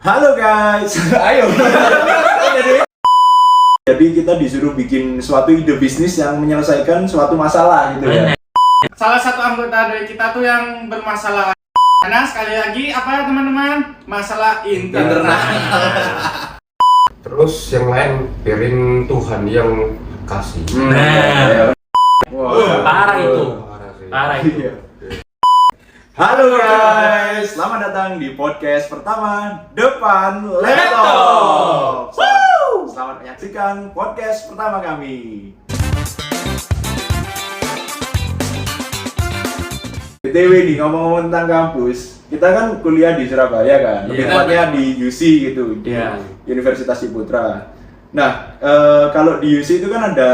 Halo guys, ayo. Jadi kita disuruh bikin suatu ide bisnis yang menyelesaikan suatu masalah gitu ya. Salah satu anggota dari kita tuh yang bermasalah. Karena sekali lagi apa teman-teman? Masalah internal. Terus yang lain biarin Tuhan yang kasih. Wah, Parah itu. Parah sih. Parah itu. Halo guys, selamat datang di podcast pertama Depan Laptop. Selamat menyaksikan podcast pertama kami. BTW nih, ngomong-ngomong tentang kampus, kita kan kuliah di Surabaya kan, lebih Iya. tepatnya di UC gitu, di Iya. Universitas Ciputra. Nah, kalau di UC itu kan ada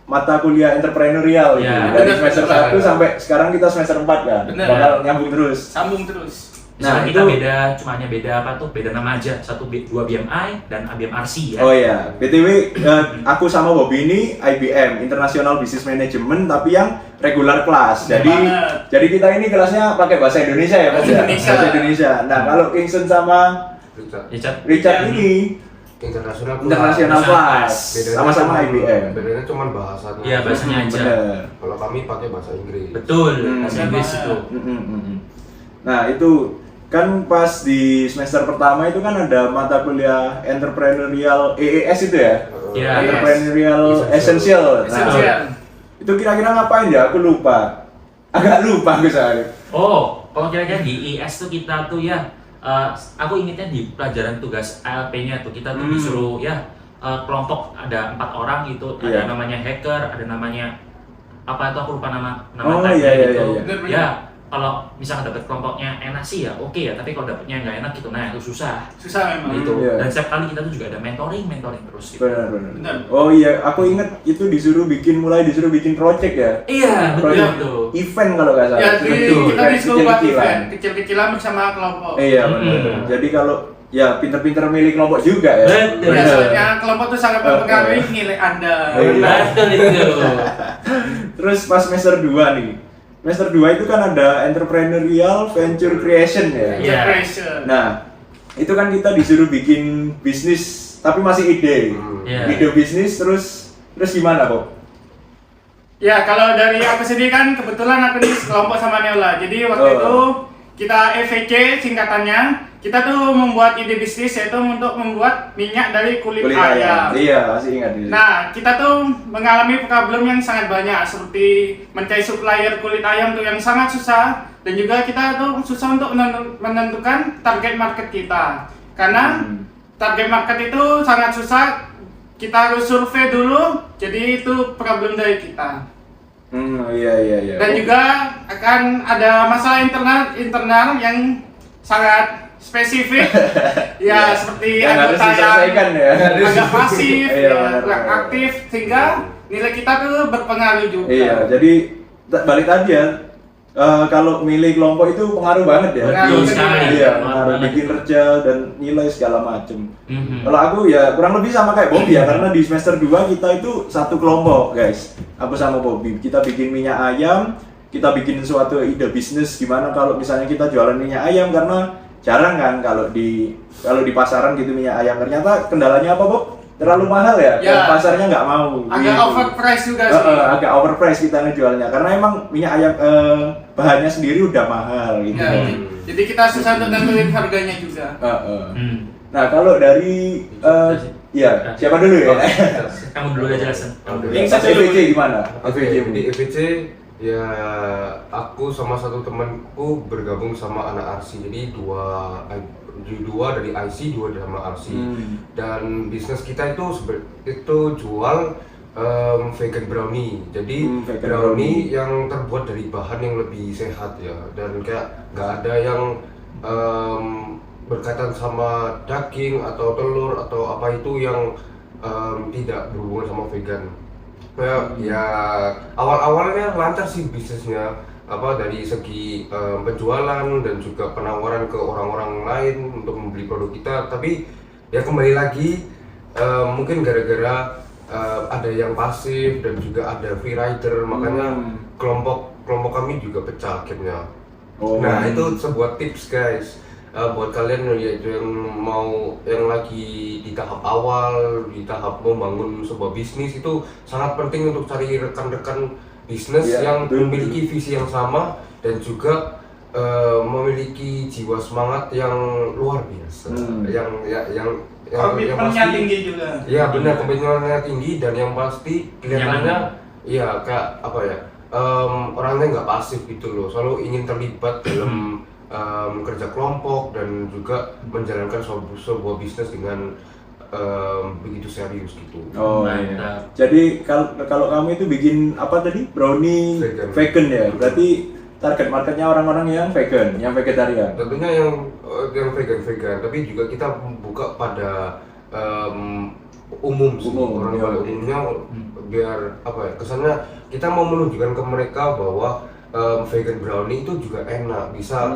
mata kuliah entrepreneurial gitu, Iya. dari Bener, semester bener. 1 sampai sekarang kita semester 4 kan, Bener. bakal nyambung terus. Sambung terus. Nah, Nah, kita itu- beda, cuma hanya beda apa tuh? Beda nama aja. Dua BMI dan ABM-RC ya. Oh iya, BTW aku sama Bobby ini IBM, International Business Management, tapi yang regular kelas. Jadi Banget. jadi kita ini kelasnya pakai bahasa Indonesia ya, Mas? Bahasa ya? Indonesia. Bahasa Indonesia. Nah, kalau Kingston sama Richard. Richard Iya. ini Internasional international Kelas. class, sama-sama IBM. Bedanya cuma bahasanya. Iya, bahasanya aja. Bener. Kalau kami pakai bahasa Inggris. Betul, Hmm. bahasa Inggris itu. Nah, itu kan pas di semester pertama itu kan ada mata kuliah entrepreneurial EES itu ya? Iya. Entrepreneurial Essential. Essential. Nah, Esensial. itu kira-kira ngapain ya? Aku lupa. Agak lupa aku soalnya. Oh, kalau kira-kira di IS tuh kita tuh ya, aku ingetnya di pelajaran tugas ALP-nya tuh kita tuh disuruh ya kelompok ada 4 orang gitu, Iya. ada namanya hacker, ada namanya apa itu aku lupa nama Oh, type-nya iya, iya, gitu. iya, iya. Ya, kalau misalkan dapat kelompoknya enak sih ya oke ya, tapi kalau dapatnya nggak enak gitu, nah itu susah Susah memang. gitu. Iya. Dan setiap kali kita tuh juga ada mentoring terus gitu. Benar. Benar. Oh iya, aku inget itu disuruh bikin project ya. Iya, betul Project itu. event kalau nggak salah. Ya, Betul. kita disuruh buat Kecil-kecilan. event kecil-kecilan bersama kelompok. Iya benar. Hmm. Jadi kalau ya pinter-pinter milih kelompok juga ya. Betul. Ya, soalnya kelompok itu sangat mempengaruhi nilai Anda. Iya. Betul itu. Terus pas semester 2 nih. Semester 2 itu kan ada entrepreneurial venture creation ya. Iya. Pressure. Nah, itu kan kita disuruh bikin bisnis tapi masih ide. Iya. Ide bisnis terus gimana, Bob? Ya, kalau dari aku sendiri kan kebetulan aku nih kelompok sama Neola. Jadi waktu Oh. itu kita EVC singkatannya, kita tuh membuat ide bisnis yaitu untuk membuat minyak dari kulit ayam. Iya, masih ingat itu. Nah, kita tuh mengalami problem yang sangat banyak seperti mencari supplier kulit ayam tuh yang sangat susah, dan juga kita tuh susah untuk menentukan target market kita. Karena target market itu sangat susah, kita harus survei dulu, jadi itu problem dari kita. Iya. Dan juga akan ada masalah internal yang sangat spesifik. Ya, seperti yang harus anggota diselesaikan ya. agak pasif, Iya, ya, benar, kurang benar. aktif, sehingga nilai kita tuh berpengaruh juga. Iya, jadi balik tadi ya. Kalau milih kelompok itu pengaruh banget ya. Pengaruh sekali. Iya, Pengaruh pengaruh banget. bikin kerja dan nilai segala macem. Mhm. Kalau aku ya kurang lebih sama kayak Bobby ya, karena di semester 2 kita itu satu kelompok, guys. Aku sama Bobby, kita bikin minyak ayam, kita bikin suatu ide bisnis gimana kalau misalnya kita jualan minyak ayam, karena jarang kan kalau di pasaran gitu minyak ayam. Ternyata kendalanya apa, Bob? Terlalu mahal ya, Ya. dan pasarnya nggak mau. Agak gitu. overprice juga sih. Agak overprice kita ngejualnya, karena emang minyak ayam bahannya sendiri udah mahal gitu. Ya, jadi kita susah untuk nentuin harganya juga. Hmm. Nah, kalau dari ya siapa dulu ya? Kamu dulu aja jelasin. Kamu dulu. Yang Pas satu dulu. EVC gimana? Oke, EVC di EVC ya aku sama satu temanku bergabung sama anak RC. Jadi dua dari IC, dua sama RC. Dan bisnis kita itu jual vegan brownie. Jadi Vegan brownie yang terbuat dari bahan yang lebih sehat ya. Dan kayak nggak ada yang berkaitan sama daging atau telur atau apa itu yang tidak berhubungan sama vegan. Ya awal-awalnya lancar sih bisnisnya, apa dari segi penjualan dan juga penawaran ke orang-orang lain untuk membeli produk kita. Tapi ya kembali lagi mungkin gara-gara ada yang pasif dan juga ada free rider, makanya kelompok kami juga pecah akhirnya. Oh. Nah itu sebuah tips guys, buat kalian yaitu yang lagi di tahap awal, di tahap membangun sebuah bisnis, itu sangat penting untuk cari rekan-rekan bisnis yang memiliki visi yang sama dan juga memiliki jiwa semangat yang luar biasa, yang komitmennya tinggi juga. Ya benar, komitmennya tinggi dan yang pasti kelihatannya ya kayak apa ya, orangnya nggak pasif gitu loh, selalu ingin terlibat dalam kerja kelompok dan juga menjalankan sebuah bisnis dengan begitu serius gitu. Oh iya. Jadi kalau kamu itu bikin apa tadi? Brownie vegan ya. Berarti target marketnya orang-orang yang vegan, yang vegetarian. Tentunya yang vegan, tapi juga kita buka pada umum sih, orang pada umumnya, biar apa ya, kesannya kita mau menunjukkan ke mereka bahwa vegan brownie itu juga enak, bisa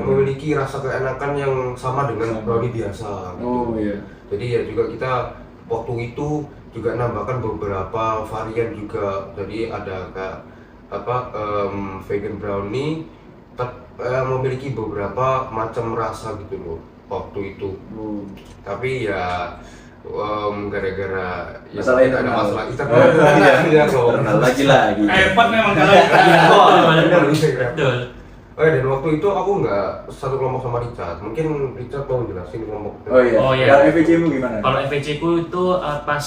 memiliki rasa keenakan yang sama dengan brownie biasa gitu. Oh iya. Jadi ya juga kita waktu itu juga nambahkan beberapa varian juga, jadi ada kayak vegan brownie memiliki beberapa macam rasa gitu loh waktu itu. Tapi ya gara-gara ya masalah tidak ada masalah internal lagi. Repot memang kalau Betul. Dan waktu itu aku nggak satu kelompok sama Richard. Mungkin Richard mau jelasin kelompok. Oh iya. Kalau FVC-mu gimana? Kalau FVC ku itu pas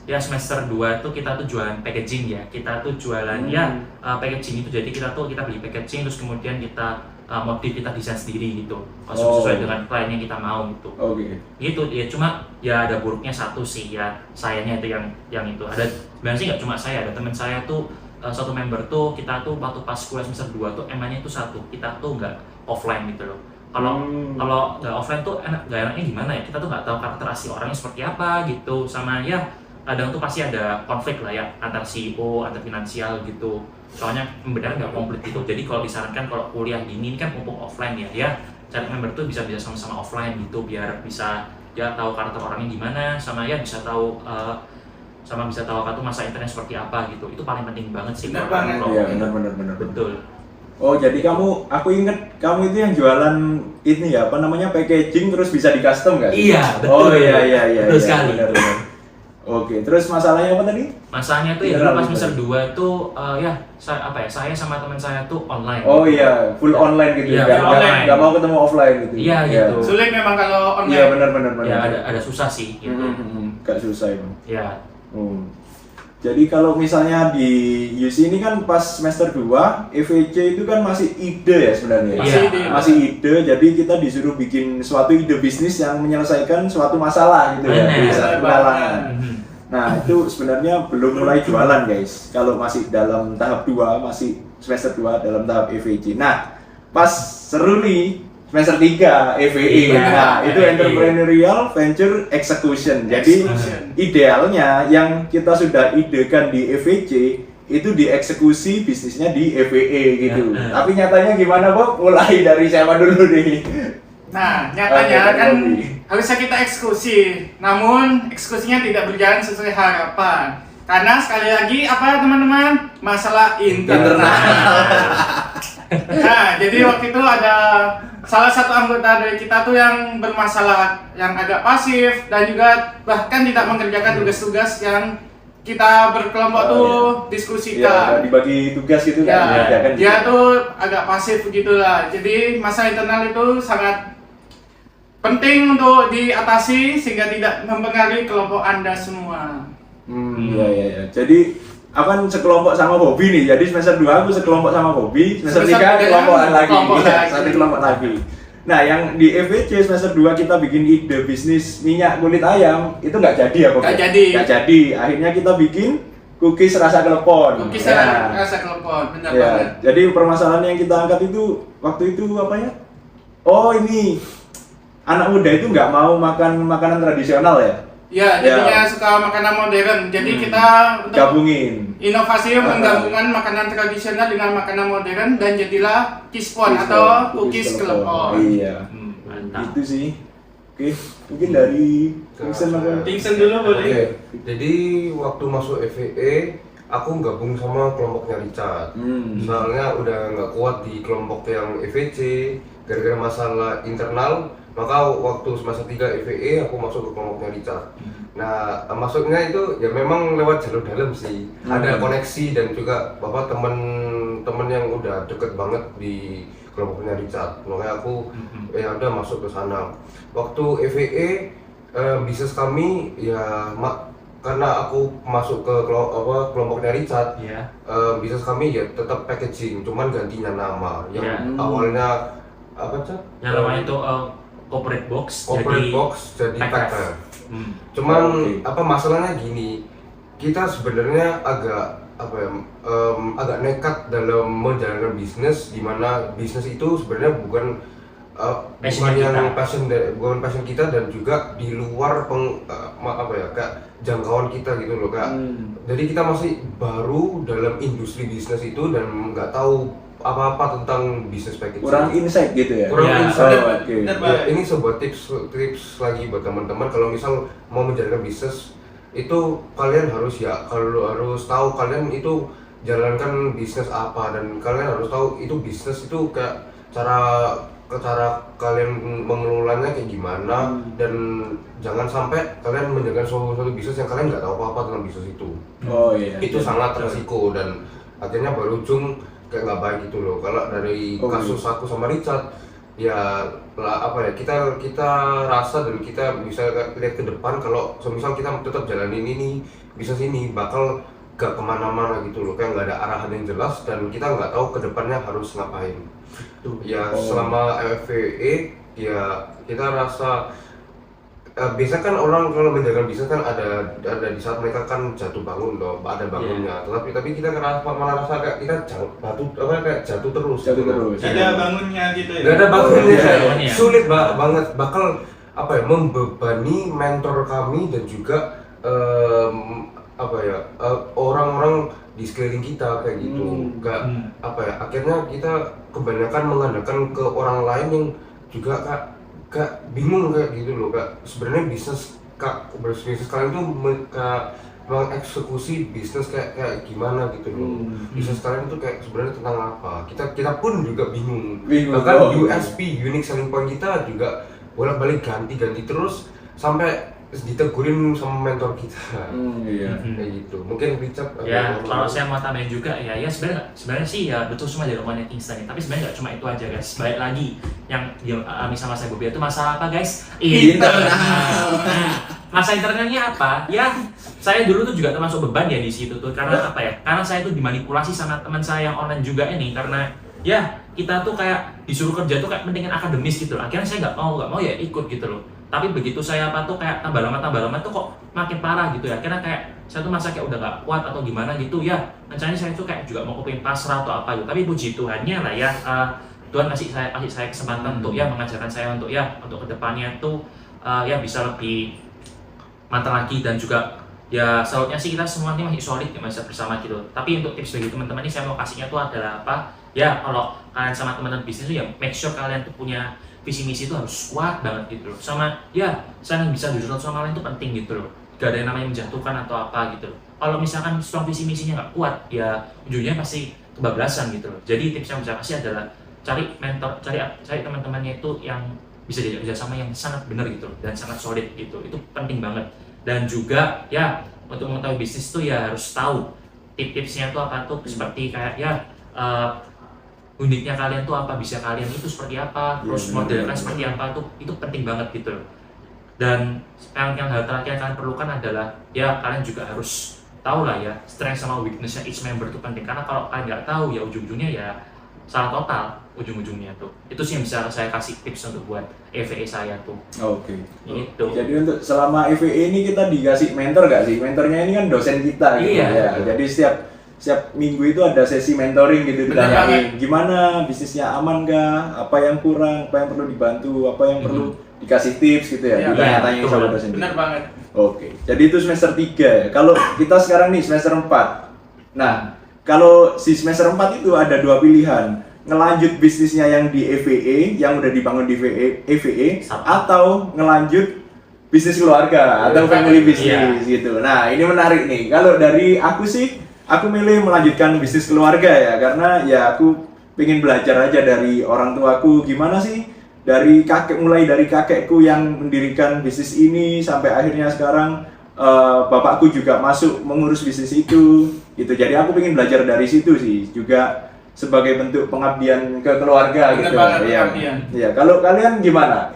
ya semester 2 tuh kita tuh jualan packaging ya. Kita tuh jualan packaging itu, jadi kita beli packaging terus kemudian kita modif, kita desain sendiri gitu, sesuai dengan klien yang kita mau gitu. Gitu ya, cuma ya ada buruknya satu sih ya, sayangnya itu yang itu ada, sebenarnya sih nggak cuma saya, ada teman saya tuh satu member tuh, kita tuh waktu pas kuliah semester 2 tuh emangnya itu satu, kita tuh nggak offline gitu loh. Kalau nggak offline tuh nggak enaknya gimana ya, kita tuh nggak tahu karakter asli orangnya seperti apa gitu, sama ya kadang tuh pasti ada konflik lah ya antar CEO, antar finansial gitu. Soalnya benar nggak komplit gitu. Jadi kalau disarankan kalau kuliah gini ini kan mumpung offline ya cari member tuh bisa sama-sama offline gitu, biar bisa ya tahu karakter orangnya gimana, sama ya bisa tahu bisa tahu apa tuh masa internet seperti apa gitu. Itu paling penting banget sih. Iya benar. Betul. Oh jadi aku inget kamu itu yang jualan ini ya, apa namanya, packaging terus bisa di custom nggak? Iya betul. Oh iya. Betul sekali. Benar. Oke, terus masalahnya apa tadi? Masalahnya tuh ya dulu pas semester 2 tuh saya sama teman saya tuh online. Oh iya, full online gitu. Iya, Nggak mau ketemu offline gitu. Iya gitu. Sulit memang kalau online. Iya benar. Ya ada susah sih gitu. Gak susah emang. Ya. Jadi kalau misalnya di UC ini kan pas semester 2, EVC itu kan masih ide ya sebenarnya. Masih ide. Jadi kita disuruh bikin suatu ide bisnis yang menyelesaikan suatu masalah gitu ya di saat pengalaman. Nah, itu sebenarnya belum mulai jualan, guys. Kalau masih dalam tahap 2, masih semester 2 dalam tahap EVC. Nah, pas seru nih semester 3 EVE. Nah, itu Entrepreneurial Venture Execution. Jadi idealnya yang kita sudah idekan di EVC itu dieksekusi bisnisnya di EVE gitu. Tapi nyatanya gimana, Bob? Mulai dari siapa dulu nih? Nah, nyatanya kan harusnya kita eksekusi, namun eksekusinya tidak berjalan sesuai harapan. Karena sekali lagi apa teman-teman? Masalah internal. Nah, jadi waktu itu ada salah satu anggota dari kita tuh yang bermasalah, yang agak pasif dan juga bahkan tidak mengerjakan tugas-tugas yang kita berkelompok diskusikan. Ya, dibagi tugas gitu kan. Dia tuh agak pasif begitulah. Jadi masalah internal itu sangat penting untuk diatasi sehingga tidak mempengaruhi kelompok Anda semua. Iya. Jadi aku kan sekelompok sama Bobby nih. Jadi semester 2 aku sekelompok sama Bobby, semester 3 kelompokan lagi. Satu kelompok lagi. Nah, yang di FVC semester 2 kita bikin ide bisnis minyak kulit ayam, itu nggak jadi ya, Bob? Nggak jadi. Akhirnya kita bikin cookies rasa klepon. Rasa klepon, benar banget. Jadi permasalahan yang kita angkat itu waktu itu apa ya? Oh, ini anak muda itu nggak mau makan makanan tradisional ya? Ya, jadinya suka makanan modern. Jadi kita untuk gabungin inovasi menggabungkan makanan tradisional dengan makanan modern dan jadilah Kispon atau cookies klepon. Iya. Itu sih. Oke, mungkin dari Vincent dulu boleh. Jadi waktu masuk FVE aku gabung sama kelompoknya Richard. Soalnya udah nggak kuat di kelompok yang EVC, gara-gara masalah internal, maka waktu semester 3 EVE aku masuk ke kelompoknya Richard. Nah, masuknya itu ya memang lewat jalur dalam sih. Ada koneksi dan juga teman-teman yang udah deket banget di kelompoknya Richard. Makanya aku ya udah masuk ke sana. Waktu EVE bisnis kami ya karena aku masuk ke kelompoknya Richard, bisnis kami ya tetap packaging, cuman gantinya nama. Yang awalnya apa Cak? Yang namanya itu corporate box jadi Packers. packer. Cuman apa masalahnya gini, kita sebenarnya agak agak nekat dalam menjalankan bisnis, di mana bisnis itu sebenarnya bukan bukan passion kita dan juga di luar kayak jangkauan kita gitu loh Kak. Jadi kita masih baru dalam industri bisnis itu dan nggak tahu apa-apa tentang bisnis packaging. Kurang insight gitu ya. Kurang insight. Benar. Ini sebuah tips lagi buat teman-teman, kalau misal mau menjalankan bisnis itu kalian harus tahu kalian itu jalankan bisnis apa, dan kalian harus tahu itu bisnis itu kayak cara kalian mengelolanya kayak gimana, dan jangan sampai kalian menjalankan suatu bisnis yang kalian nggak tahu apa-apa tentang bisnis itu. Itu sangat resiko dan akhirnya berujung kayak nggak baik gitu loh. Kalau dari kasus aku sama Richard ya kita rasa dan kita bisa lihat ke depan kalau semisal kita tetap jalanin ini bisnis ini bakal gak kemana-mana gitu loh, kayak nggak ada arahan yang jelas dan kita nggak tahu ke depannya harus ngapain. Selama FVE ya kita rasa biasa kan orang kalau menjalankan bisnis kan ada di saat mereka kan jatuh bangun loh, ada bangunnya. Tapi kita malah rasa kayak kita jatuh terus. Gak ada bangunnya gitu ya. Gak ada bangunnya. Bangunnya. Sulit banget, bakal membebani mentor kami dan juga orang-orang di sekeliling kita kayak gitu. Akhirnya kita kebanyakan mengandalkan ke orang lain yang juga Kak bingung kayak gitu loh Kak. Sebenarnya bisnis kalian tuh mengeksekusi bisnis kayak gimana gitu loh. Bisnis kalian itu kayak sebenarnya tentang apa? Kita pun juga bingung. Bahkan USP, unique selling point kita juga bolak-balik ganti terus sampai ditegurin sama mentor kita. Kayak gitu. Mungkin Richard kalau saya mau tambahin juga ya sebenarnya sih ya betul semua dari omongannya Kingston, tapi sebenarnya nggak cuma itu aja guys. Balik lagi yang dialami sama saya Bobby itu masalah apa guys? Internal. Masa internalnya apa? Ya saya dulu tuh juga termasuk beban ya di situ tuh, karena apa ya? Karena saya tuh dimanipulasi sama teman saya yang online juga ini, karena ya kita tuh kayak disuruh kerja tuh kayak pentingin akademis gitu loh. Akhirnya saya nggak mau ya ikut gitu loh. Tapi begitu saya kayak tambah lama tuh kok makin parah gitu ya. Akhirnya kayak saya tuh masa kayak udah gak kuat atau gimana gitu ya. Rencananya saya tuh kayak juga mau kepingin pasrah atau apa gitu. Tapi puji Tuhannya lah ya, Tuhan kasih saya kesempatan untuk ya mengajarkan saya untuk kedepannya tuh ya bisa lebih mantap lagi, dan juga ya salutnya sih kita semua ini masih solid ya, masih bersama gitu. Tapi untuk tips bagi teman-teman ini saya mau kasihnya tuh adalah apa? Ya kalau kalian sama teman-teman bisnis tuh ya make sure kalian tuh punya visi misi itu harus kuat banget gitu loh. Sama ya saling bisa jujur sama lain itu penting gitu loh. Gak ada yang namanya menjatuhkan atau apa gitu loh. Kalau misalkan strong visi misinya nggak kuat ya ujungnya pasti kebablasan gitu loh. Jadi tips yang bisa kasih adalah cari mentor, cari teman-temannya itu yang bisa diajak kerjasama yang sangat benar gitu loh, dan sangat solid gitu. Itu penting banget. Dan juga ya untuk mengetahui bisnis tuh ya harus tahu tip-tipsnya tuh apa tuh, seperti kayak ya uniknya kalian tuh apa, bisa kalian itu seperti apa, terus modelnya seperti apa tuh, itu penting banget gitu loh. Dan yang hal terakhir yang kalian perlukan adalah ya kalian juga harus tahu lah ya strength sama weaknessnya each member itu penting, karena kalau kalian nggak tahu ya ujung-ujungnya ya salah total ujung-ujungnya tuh. Itu sih yang bisa saya kasih tips untuk buat EVE saya tuh. Itu. Jadi untuk selama EVE ini kita dikasih mentor nggak sih? Mentornya ini kan dosen kita gitu ya. Jadi setiap minggu itu ada sesi mentoring gitu, ditanyain gimana bisnisnya aman gak, apa yang kurang, apa yang perlu dibantu, apa yang perlu dikasih tips gitu ya, ditanya-tanya sama dosen. Benar banget. Jadi itu semester 3 ya. Kalau kita sekarang nih semester 4. Nah, kalau si semester 4 itu ada dua pilihan, ngelanjut bisnisnya yang di EVE, yang udah dibangun di EVE, atau ngelanjut bisnis keluarga atau family business gitu. Nah, ini menarik nih. Kalau dari aku sih, aku milih melanjutkan bisnis keluarga ya, karena ya aku pengen belajar aja dari orang tuaku gimana sih mulai dari kakekku yang mendirikan bisnis ini sampai akhirnya sekarang bapakku juga masuk mengurus bisnis itu gitu. Jadi aku pengen belajar dari situ sih, juga sebagai bentuk pengabdian ke keluarga. Bener gitu. banget, Iya. pengabdian. Iya, kalau kalian gimana?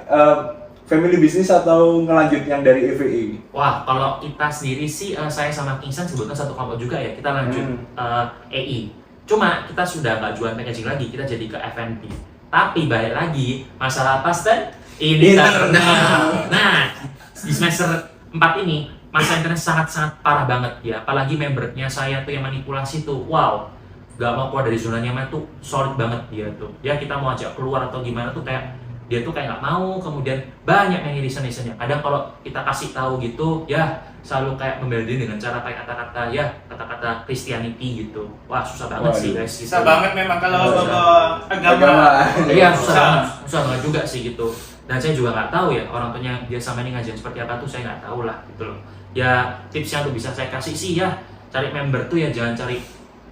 Family bisnis atau ngelanjut yang dari FEI? Wah, kalau kita sendiri sih, saya sama Kingsan sebutkan satu kelompok juga ya, kita lanjut EI. Cuma kita sudah nggak jual packaging lagi, kita jadi ke F&B. Tapi balik lagi, masalah pasta ini internal. Nah, di semester 4 ini, masa internet sangat-sangat parah banget ya. Apalagi membernya saya tuh yang manipulasi tuh, wow, nggak mau keluar dari zona nyaman tuh, solid banget dia tuh. Ya kita mau ajak keluar atau gimana tuh kayak dia tuh kayak nggak mau, kemudian banyak yang reason-reasonnya. Kadang kalau kita kasih tahu gitu, ya selalu kayak membela diri dengan cara pakai kata-kata ya kata-kata Christianity gitu. Wah susah banget sih guys. Gitu. Susah banget memang kalau agama. Iya susah banget juga sih gitu. Dan saya juga nggak tahu ya orang tuanya dia sama ini ngajarin seperti apa tuh saya nggak tahu lah gitu loh. Ya tips yang tuh bisa saya kasih sih ya cari member tuh ya jangan cari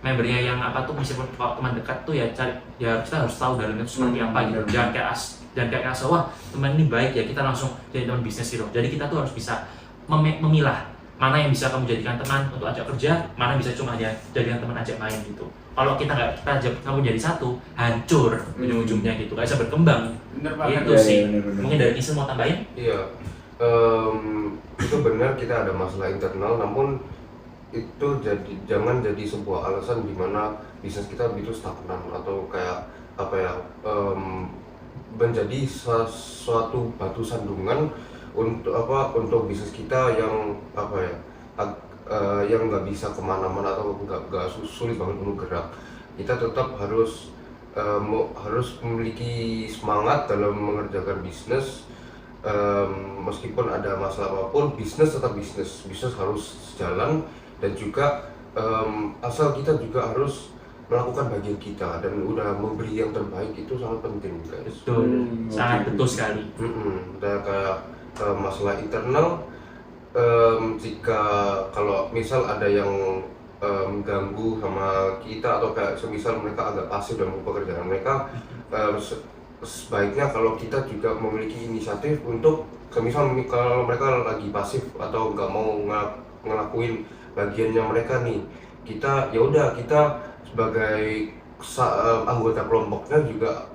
membernya yang apa tuh meskipun kalau teman dekat tuh ya cari ya kita harus tahu dalamnya itu seperti apa gitu. Jangan kayak asal wah teman ini baik ya kita langsung jadi teman bisnis gitu. Jadi kita tuh harus bisa memilah mana yang bisa kamu jadikan teman untuk ajak kerja, mana bisa cuma ya jadikan teman ajak main gitu. Kalau kita ajak kamu jadi satu, hancur ujung-ujungnya gitu, gak bisa berkembang. Bener banget. Itu sih. bener. Mungkin dari Kisil mau tambahin? Iya, itu benar kita ada masalah internal, namun itu jangan jadi sebuah alasan di mana bisnis kita begitu stagnan atau kayak apa ya menjadi suatu batu sandungan untuk bisnis kita yang apa ya yang nggak bisa kemana-mana atau nggak sulit banget untuk gerak. Kita tetap harus memiliki semangat dalam mengerjakan bisnis. Meskipun ada masalah apapun, bisnis tetap bisnis harus jalan, dan juga asal kita juga harus melakukan bagian kita dan udah memberi yang terbaik itu sangat penting guys. Betul, sangat betul sekali. Dan kayak masalah internal, jika kalau misal ada yang ganggu sama kita atau kayak semisal mereka agak pasif dalam pekerjaan mereka, sebaiknya kalau kita juga memiliki inisiatif untuk semisal kalau mereka lagi pasif atau nggak mau ngelakuin bagiannya mereka nih, kita ya udah kita sebagai anggota kelompoknya juga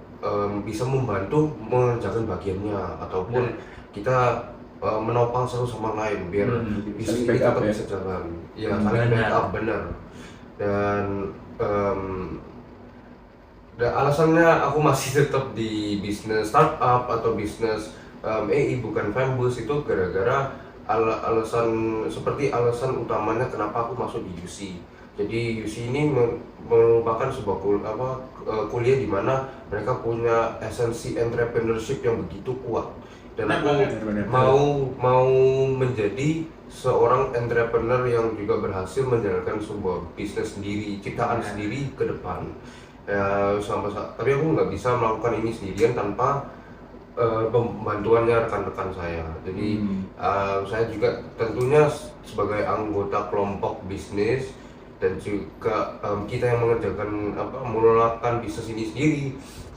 bisa membantu mengerjakan bagiannya ataupun kita menopang satu sama lain biar bisnis ini tetap bisa jalan. Ya, saling backup benar. Dan alasannya aku masih tetap di bisnis startup atau bisnis EI bukan Fembus itu gara-gara alasan utamanya kenapa aku masuk di UC. Jadi UC ini merupakan sebuah kuliah di mana mereka punya esensi entrepreneurship yang begitu kuat. Dan aku mau menjadi seorang entrepreneur yang juga berhasil menjalankan sebuah bisnis sendiri, ciptaan sendiri ke depan. Tapi aku nggak bisa melakukan ini sendirian tanpa pembantuannya rekan-rekan saya. Jadi saya juga tentunya sebagai anggota kelompok bisnis dan juga kita yang mengelola bisnis ini sendiri,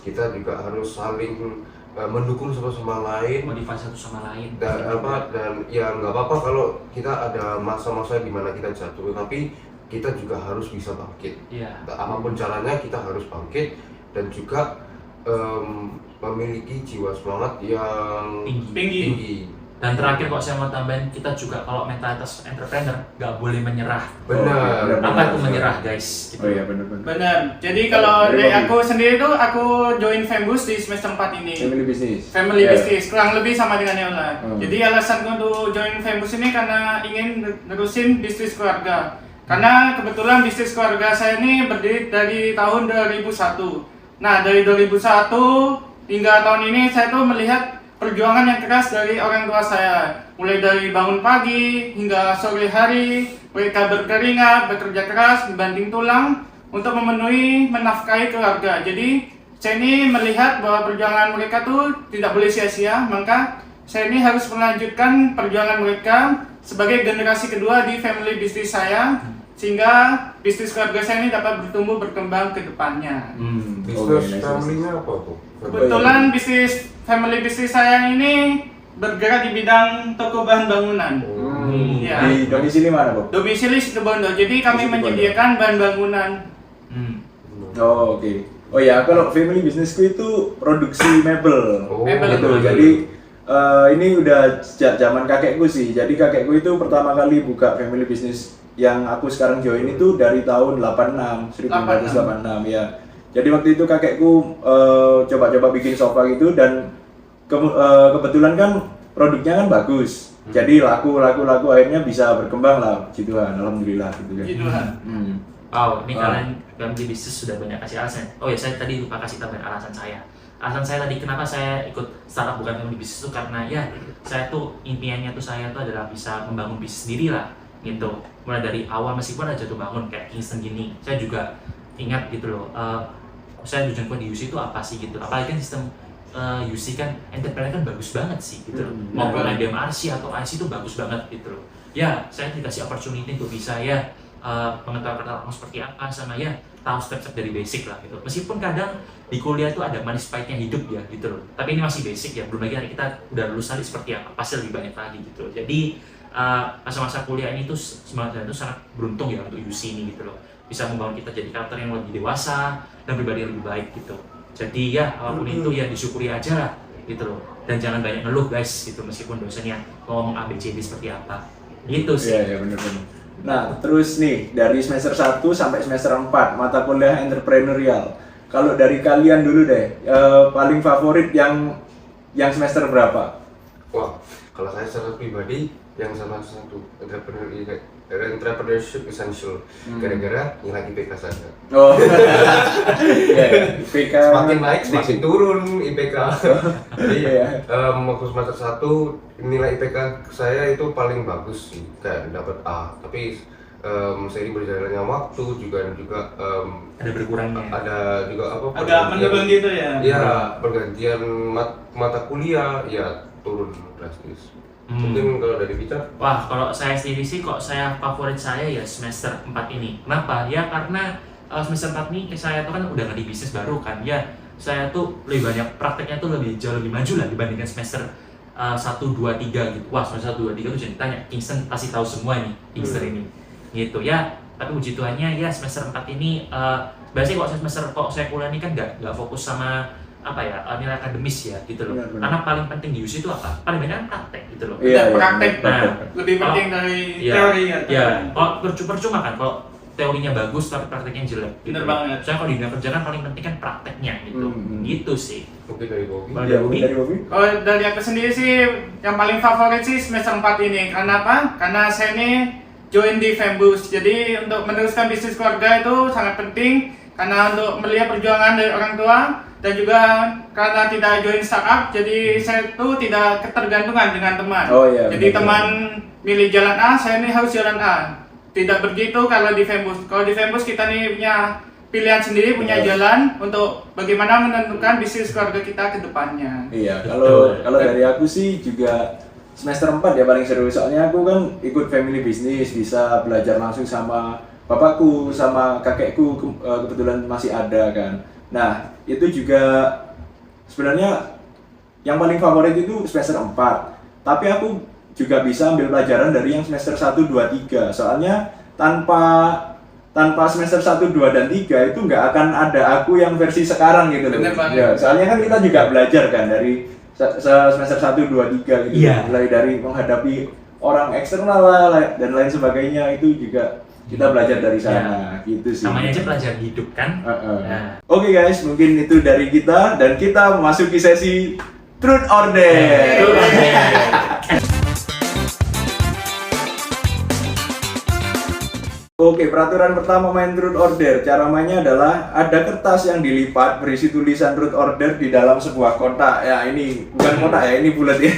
kita juga harus saling mendukung satu sama lain, Motivasi satu sama lain. dan ya nggak apa-apa kalau kita ada masa-masa di mana kita jatuh, tapi kita juga harus bisa bangkit. Iya. Apapun caranya kita harus bangkit dan juga memiliki jiwa semangat yang tinggi. Dan terakhir kok saya mau tambahin, kita juga kalau mentalitas entrepreneur nggak boleh menyerah. Benar. Apa itu menyerah guys? Gitu. Oh iya benar. Benar. Jadi kalau dari aku sendiri tuh aku join Fembus di semester 4 ini. Family business kurang lebih sama dengan Yola. Jadi alasanku untuk join Fembus ini karena ingin nerusin bisnis keluarga. Karena kebetulan bisnis keluarga saya ini berdiri dari tahun 2001. Nah, dari 2001 hingga tahun ini saya tuh melihat perjuangan yang keras dari orang tua saya. Mulai dari bangun pagi hingga sore hari, mereka berkeringat, bekerja keras, membanting tulang untuk menafkahi keluarga. Jadi saya ini melihat bahwa perjuangan mereka tuh tidak boleh sia-sia, maka saya ini harus melanjutkan perjuangan mereka sebagai generasi kedua di family bisnis saya. sehingga bisnis keluarga saya ini dapat bertumbuh berkembang ke depannya. Bisnis family-nya apa tuh? Kebetulan bisnis saya ini bergerak di bidang toko bahan bangunan. Ya. Di domisili mana, Bob? Domisili Situbondo. Jadi kami Situbondo. menyediakan bahan bangunan. Oh, oke. Oh ya, kalau family bisnisku itu produksi mebel. Oh, Mebel. Gitu. Jadi ini udah sejak zaman kakekku sih. Jadi kakekku itu pertama kali buka family bisnis yang aku sekarang join itu dari tahun 1986 ya. Jadi waktu itu kakekku coba-coba bikin sofa gitu dan kebetulan kan produknya kan bagus. Jadi laku akhirnya bisa berkembang lah, puji Tuhan, alhamdulillah gitu kan. Gitu. Wow, ini kalian family bisnis sudah banyak kasih alasan. Oh ya, saya tadi lupa kasih tambahan alasan saya. Alasan saya tadi kenapa saya ikut startup bukan family bisnis itu karena ya saya tuh impiannya tuh saya tuh adalah bisa membangun bisnis sendiri lah gitu. Mulai dari awal meskipun ada jatuh bangun kayak Kingston gini, saya juga ingat gitu loh. Saya tujuanku di UC itu apa sih gitu. Apalagi kan sistem UC kan entrepreneur kan bagus banget sih gitu loh. Maupun IBMRC atau IC itu bagus banget gitu loh. Ya, saya dikasih opportunity untuk bisa ya pengetahuan pertama seperti apa sama ya tahu step-step dari basic lah gitu. Meskipun kadang di kuliah itu ada manis pahitnya hidup ya gitu loh. Tapi ini masih basic ya. Belum lagi hari kita udah lulus nanti seperti apa. Pasti lebih banyak lagi gitu loh. Jadi masa-masa kuliah ini tuh sebenarnya tuh sangat beruntung ya untuk UC ini gitu loh. Bisa membangun kita jadi karakter yang lebih dewasa dan pribadi yang lebih baik gitu. Jadi ya apapun itu ya disyukuri aja lah gitu loh. Dan jangan banyak ngeluh guys gitu meskipun dosennya ngomong ABCD seperti apa. Gitu sih. Iya, benar-benar. Nah, terus nih dari semester 1 sampai semester 4 mata kuliah entrepreneurial. Kalau dari kalian dulu deh, paling favorit yang semester berapa? Wah, kalau saya secara pribadi yang sama satu entrepreneurship essential. Gara-gara nilai IPK saja. Oh. Iya, IPK Semakin naik semakin turun IPK. Jadi Iya. waktu semester 1 nilai IPK saya itu paling bagus sih, kayak dapat A. Tapi seiring berjalannya waktu juga Ada berkurangnya. ada juga apa? Agak menurun gitu ya. Iya, pergantian mata kuliah ya turun drastis. Mungkin kalau dari Bicar? Wah, kalau saya sendiri sih kok saya favorit saya ya semester 4 ini. Kenapa? Ya karena semester 4 ini saya tuh kan udah nggak di bisnis baru kan. Ya, saya tuh lebih banyak prakteknya tuh jauh lebih maju lah dibandingkan semester 1, 2, 3 gitu. Wah, semester 1, 2, 3 tuh jadi tanya, Kingston pasti tahu semua nih, Kingston ini. Gitu ya. Tapi puji Tuhannya ya semester 4 ini biasanya kalau saya kuliah ini kan nggak fokus sama apa ya nilai akademis ya gitu loh. Benar. Karena paling penting di UC itu apa? Paling banyak kan praktek gitu loh. Iya, Praktek. benar. Lebih penting dari Iya, teori ya. iya. Kalau percuma kan kalau teorinya bagus tapi prakteknya jelek. Bener banget. Soalnya kalau di dunia kerja kan paling penting kan prakteknya gitu. Gitu sih. Mungkin dari Bobby? Kalau Iya, dari dari Bobby? Kalau dari aku sendiri sih yang paling favorit sih semester 4 ini. Karena apa? Karena saya ini join di Fembus. Jadi untuk meneruskan bisnis keluarga itu sangat penting karena untuk melihat perjuangan dari orang tua dan juga karena tidak join startup jadi saya tuh tidak ketergantungan dengan teman. Oh, iya, Jadi benar. teman milih jalan A, saya ini harus jalan A. Tidak begitu kalau di Fembus. Kalau di Fembus kita nih punya pilihan sendiri, punya jalan untuk bagaimana menentukan bisnis keluarga kita ke depannya. Iya, kalau dari aku sih juga semester 4 ya paling seru. Soalnya aku kan ikut family business, bisa belajar langsung sama bapakku, sama kakekku kebetulan masih ada kan. Nah, itu juga sebenarnya yang paling favorit itu semester 4. Tapi aku juga bisa ambil pelajaran dari yang semester 1, 2, 3. Soalnya tanpa semester 1, 2, dan 3 itu nggak akan ada aku yang versi sekarang gitu loh. Bener banget. Ya, soalnya kan kita juga belajar kan dari semester 1, 2, 3 gitu. Iya. Mulai dari menghadapi orang eksternal lah dan lain sebagainya itu juga kita belajar dari sana gitu sih. Namanya aja pelajaran hidup kan. Nah. Oke guys, mungkin itu dari kita dan kita memasuki sesi Truth or Dare. Oke, peraturan pertama main Truth or Dare. Cara mainnya adalah ada kertas yang dilipat berisi tulisan Truth or Dare di dalam sebuah kotak. Ya, ini bukan kotak ya, ini bulat ya.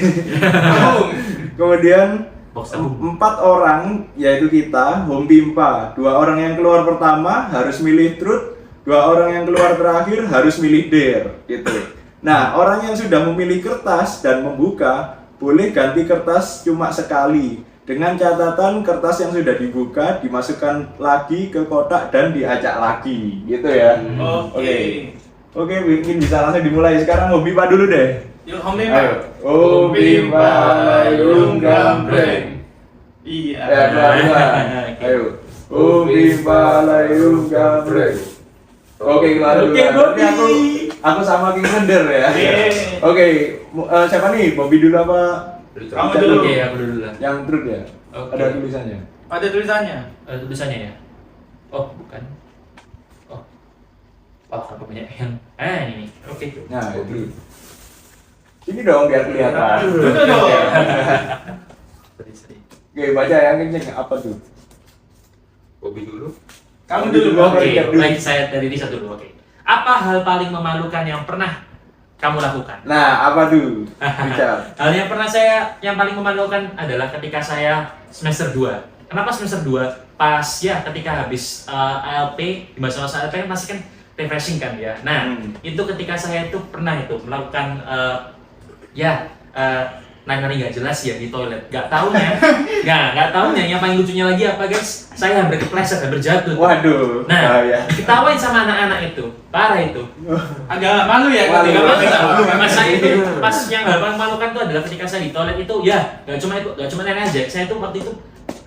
Kemudian Box tabung. 4 orang, yaitu kita, home pimpa. 2 orang yang keluar pertama harus milih Truth, 2 orang yang keluar terakhir harus milih Dare, gitu. Nah, orang yang sudah memilih kertas dan membuka boleh ganti kertas cuma sekali. dengan catatan kertas yang sudah dibuka dimasukkan lagi ke kotak dan diacak lagi, gitu ya. Oke, mungkin bisa langsung dimulai. Sekarang Home Pipa dulu deh. Yuk, Home Ayo. Pipa. Home Pipa layung gambreng. Iya. Ya, dua. Ayo. Home Pipa layung gambreng. Oke, keluar dulu. Oke, Bobby. Berarti aku sama King Sender ya. Oke. Oke, siapa nih? Bobby dulu apa? Kamu Richard dulu. Oke, aku dulu lah. Yang truth ya? Oke. Ada tulisannya. Ada tulisannya. Tulisannya ya? Oh, bukan. Oh, apa banyak yang? Ini. Oke. Nah, itu. Ini dong biar kelihatan. Betul dong. Sorry. Oke, baca yang kenceng. Apa tuh? Bobby dulu. Kamu dulu. Oke. Oke, baik, saya dari Risa dulu. Oke. Apa hal paling memalukan yang pernah kamu lakukan? Nah, apa tuh? Richard. Hal yang paling memalukan adalah ketika saya semester 2. Kenapa semester 2? Pas ya ketika habis ALP, di masa-masa ALP kan pasti kan refreshing kan ya. Nah, itu ketika saya itu pernah itu melakukan nari-nari nggak jelas ya di toilet. Nggak taunya yang paling lucunya lagi apa guys? Saya hampir kepleset, hampir jatuh. Waduh. Nah, ya. diketawain sama anak-anak itu, parah itu. Agak malu ya Malu. ketika Malu. malu. Mas saya itu pas yang hal paling memalukan itu adalah ketika saya di toilet itu ya nggak cuma nenek aja. Saya tuh waktu itu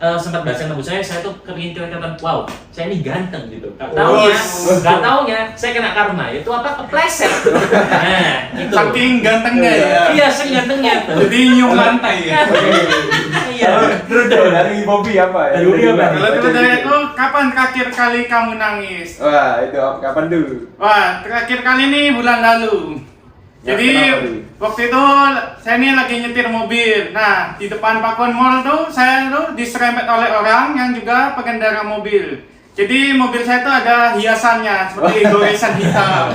sempat baca ibu saya tuh kelihatan wow, saya ini ganteng gitu. Gak taunya saya kena karma. Itu apa kepleset. Nah, itu. Saking gantengnya ya. Iya, saking gantengnya tuh. Jadi nyium lantai ya. Iya. Terus dong, dari Bobby apa ya? Dari Bobby apa? Kalau dari aku, kapan terakhir kali kamu nangis? Wah, itu kapan dulu? Wah, terakhir kali ini bulan lalu. Ya, Jadi kenapa tuh? waktu itu saya ini lagi nyetir mobil. Nah, di depan Pakuan Mall tuh saya tuh diserempet oleh orang yang juga pengendara mobil. Jadi mobil saya tuh ada hiasannya seperti goresan hitam.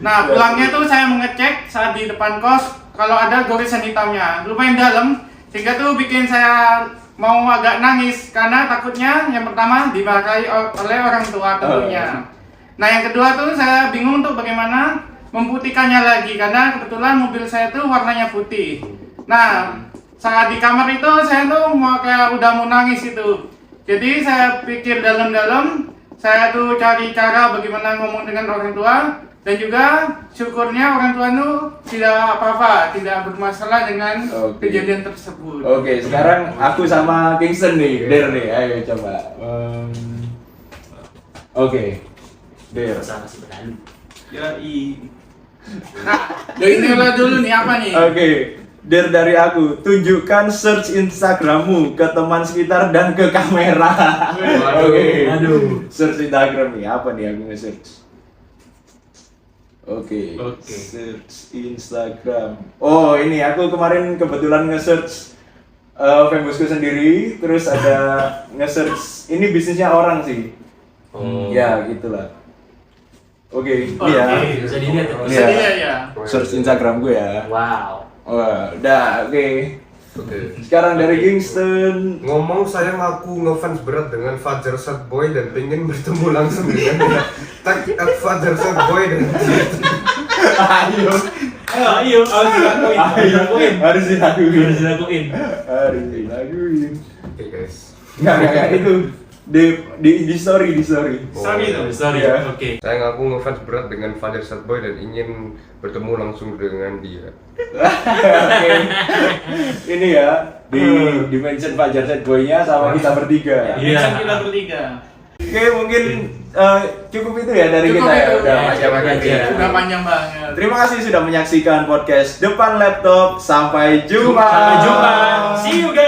Nah, pulangnya tuh saya mengecek saat di depan kos kalau ada goresan hitamnya. Lumayan dalam sehingga tuh bikin saya mau agak nangis karena takutnya yang pertama dimarahi oleh orang tua tentunya. Nah, yang kedua tuh saya bingung untuk bagaimana memutihkannya lagi karena kebetulan mobil saya tuh warnanya putih. Nah, saat di kamar itu saya tuh udah mau nangis itu. Jadi saya pikir dalam-dalam, saya tuh cari cara bagaimana ngomong dengan orang tua dan juga syukurnya orang tua tuh tidak apa-apa, tidak bermasalah dengan kejadian tersebut. Oke, sekarang aku sama Kingston nih, Der nih, ayo coba. Oke, Der. Masa masih berlalu. Nah, ini dulu nih apa nih? Oke, Der dari aku, tunjukkan search Instagrammu ke teman sekitar dan ke kamera. Oke, search Instagram nih, apa nih aku nge-search? Oke, search Instagram. Oh, ini aku kemarin kebetulan nge-search Fembusku sendiri, terus ada nge-search ini bisnisnya orang sih. Ya, gitulah. Oke, ini ya. Bisa dilihat. Bisa dilihat ya. Search Instagram gue ya. Wow. Wah, udah, oke. Oke. Sekarang dari Kingston. Ngomong saya ngaku ngefans berat dengan Fajar Sad Boy dan pengen bertemu langsung dengan dia. Tag Fajar Sad Boy dan dia. Ayo, harus dilakuin. Oke guys. Enggak, itu di story. Sorry tuh. Sorry. Ya. Oke. Saya ngaku ngefans berat dengan Fajar Sad Boy dan ingin bertemu langsung dengan dia. Oke. Ini ya di mention Fajar Sad Boy-nya sama kita bertiga. Iya. Bisa kita bertiga. Oke, mungkin cukup itu ya dari Cukup kita ya. itu. Udah Ya, panjang cukup aja. aja. Sudah panjang banget. Terima kasih sudah menyaksikan podcast Depan Laptop. Sampai jumpa. Sampai jumpa. See you guys.